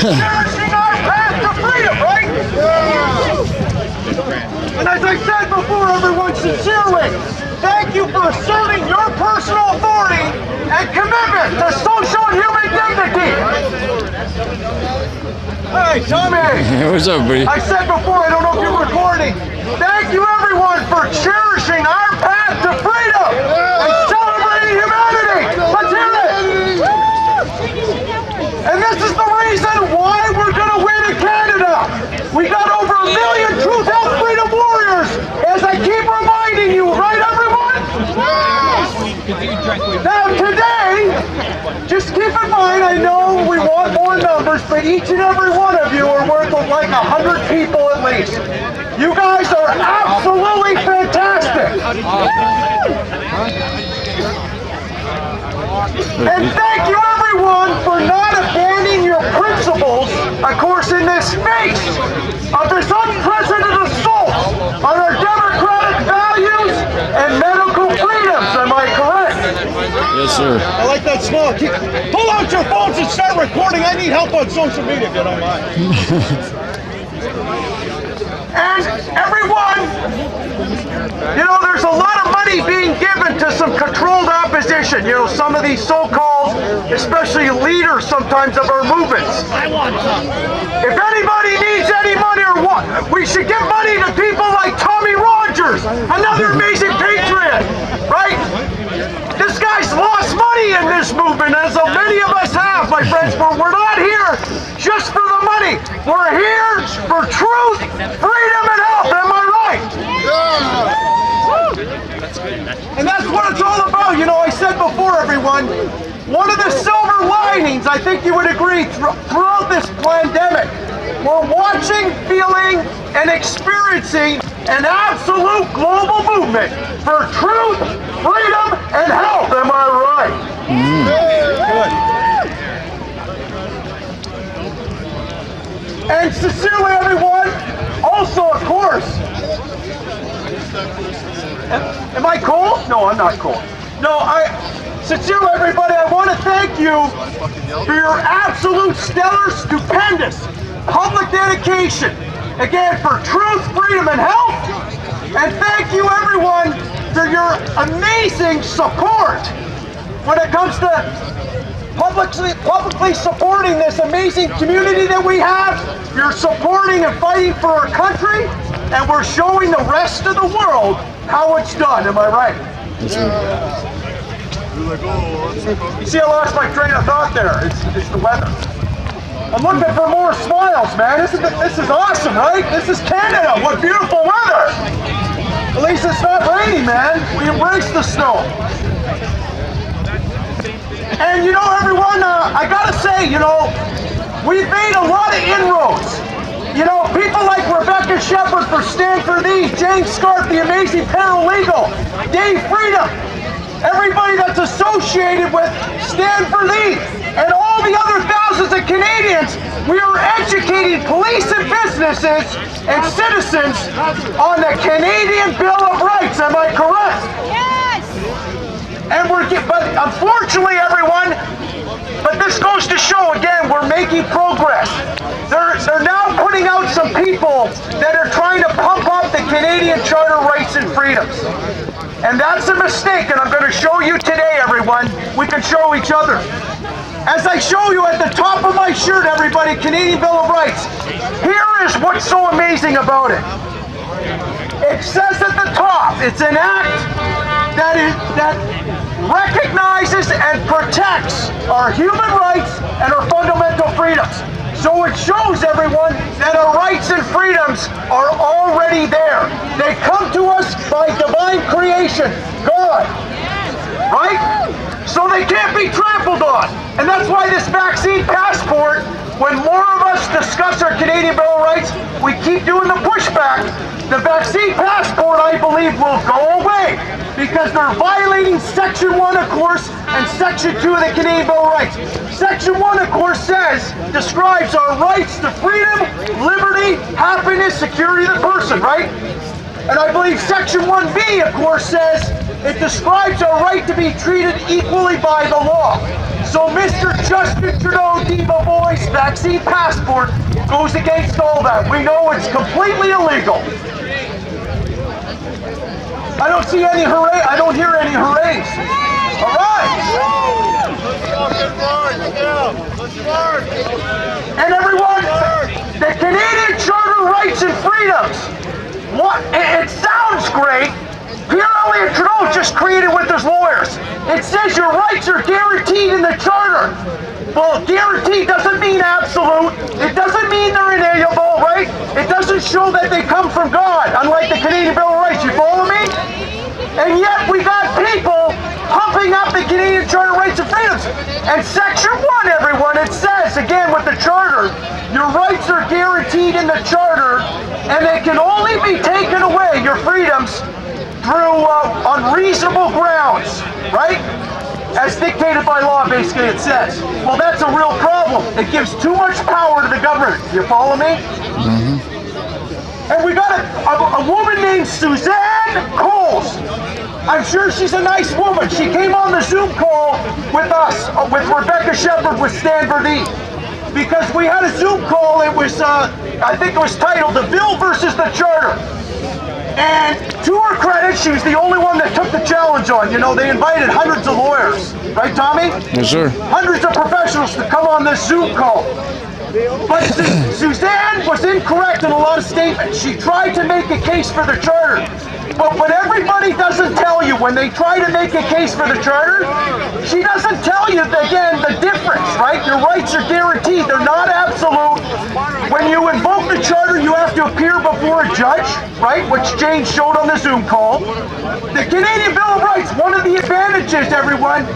cherishing our path to freedom, right? And as I said before, everyone, sincerely, thank you for asserting your personal authority and commitment to social and human dignity. Hey, Tommy! What's up, buddy? I said before, I don't know if you're recording, thank you everyone for cherishing our path to freedom and celebrating humanity. Let's hear it! And this is the reason why we're going to win in Canada. We got over 1 million truth, health, freedom warriors, as I keep reminding you, right everyone? Now today, just keep in mind, I know we want more numbers, but each and every one of you are worth like 100 people at least. You guys are absolutely fantastic. And thank you everyone for not abandoning your principles, of course, in this face of this unprecedented assault on our democratic values and medical freedoms. Am I correct? Yes, sir. I like that smile. Pull out your phones and start recording. I need help on social media. Get on mine. And everyone, you know, there's a lot of money being given to some controlled opposition. You know, some of these so-called, especially leaders sometimes of our movements. I want some. If anybody needs any money or what, we should give money to people like Tommy Rodgers, another amazing patriot, right? This guy's lost money in this movement, as so many of us have, my friends, but we're not here just for the money. We're here for truth, freedom, and health. Am I right? Yeah. And that's what it's all about. You know, I said before, everyone, one of the silver linings, I think you would agree, throughout this pandemic, we're watching, feeling, and experiencing an absolute global movement for truth, freedom, and health. Am I right? Good. And sincerely, everyone, also, of course, am I cool? No, I'm not cool. No, sincerely, everybody, I want to thank you for your absolute stellar, stupendous public dedication, again, for truth, freedom, and health. And thank you, everyone, for your amazing support when it comes to publicly supporting this amazing community that we have. You're supporting and fighting for our country, and we're showing the rest of the world how it's done. Am I right? You see, I lost my train of thought there. It's the weather. I'm looking for more smiles, man. This is awesome, right? This is Canada. What beautiful weather. At least it's not rainy, man. We embrace the snow. And you know, everyone, I gotta say, you know, we've made a lot of inroads. You know, people like Rebecca Shepherd for Stand for These, James Scarp, the amazing paralegal, Dave Freedom, everybody that's associated with Stand for These, and all the other thousands of Canadians. We are educating police and businesses and citizens on the Canadian Bill of Rights. Am I correct? Yes! And but unfortunately, everyone, but this goes to show, again, we're making progress. They're now putting out some people that are trying to pump up the Canadian Charter rights and freedoms. And that's a mistake, and I'm going to show you today, everyone. We can show each other. As I show you at the top of my shirt, everybody, Canadian Bill of Rights, here is what's so amazing about it. It says at the top, it's an act that recognizes and protects our human rights and our fundamental freedoms. So it shows everyone that our rights and freedoms are already there. They come to us by divine creation, God, right? So they can't be trampled on. And that's why this vaccine passport, when more of us discuss our Canadian Bill of Rights, we keep doing the pushback. The vaccine passport, I believe, will go away because they're violating Section 1, of course, and Section 2 of the Canadian Bill of Rights. Section 1, of course, describes our rights to freedom, liberty, happiness, security of the person, right? And I believe Section 1B, of course, it describes our right to be treated equally by the law. So Mr. Justin Trudeau, Diva Voice, vaccine passport goes against all that. We know it's completely illegal. I don't see any hooray. I don't hear any hoorays. All right. And everyone, the Canadian Charter Rights and Freedoms. What? It sounds great. Pierre Trudeau just created with his lawyers. It says your rights are guaranteed in the Charter. Well, guaranteed doesn't mean absolute. It doesn't mean they're inalienable, right? It doesn't show that they come from God, unlike the Canadian Bill of Rights. You follow me? And yet we got people pumping up the Canadian Charter Rights and Freedoms. And Section 1, everyone, it says, again with the Charter, your rights are guaranteed in the Charter, and they can only be taken away, your freedoms, through unreasonable grounds, right? As dictated by law, basically, it says. Well, that's a real problem. It gives too much power to the government. You follow me? And we got a woman named Suzanne Coles. I'm sure she's a nice woman. She came on the Zoom call with us, with Rebecca Shepherd with StandUpCanadaSolutions. Because we had a Zoom call, it was, I think it was titled, The Bill versus the Charter. And to her credit, she was the only one that took the challenge on. You know, they invited hundreds of lawyers. Right, Tommy? Yes, sir. Hundreds of professionals to come on this Zoom call. But Suzanne was incorrect in a lot of statements. She tried to make a case for the Charter. But what everybody doesn't tell you when they try to make a case for the Charter, she doesn't tell you, again, the difference, right? Your rights are guaranteed. They're not absolute. When you invoke the Charter, you have to appear before a judge, right? Which Jane showed on the Zoom call. The Canadian Bill of Rights, one of the advantages, everyone,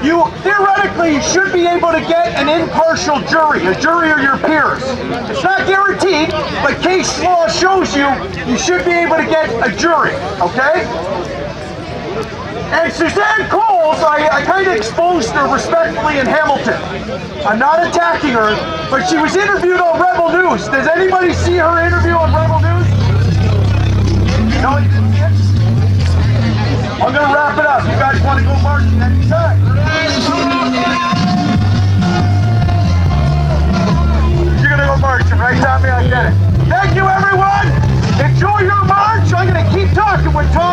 you theoretically should be able to get an impartial jury, a jury of your peers. It's not guaranteed, but case law shows you should be able to get a jury, okay? And Suzanne Coles, I kind of exposed her respectfully in Hamilton. I'm not attacking her, but she was interviewed on Rebel News. Does anybody see her interview on Rebel News? No, you didn't see it? I'm going to wrap it up. You guys want to go marching anytime? You're going to go marching, right, Tommy? I get it. Thank you, everyone. Enjoy your march. I'm going to keep talking with Tommy.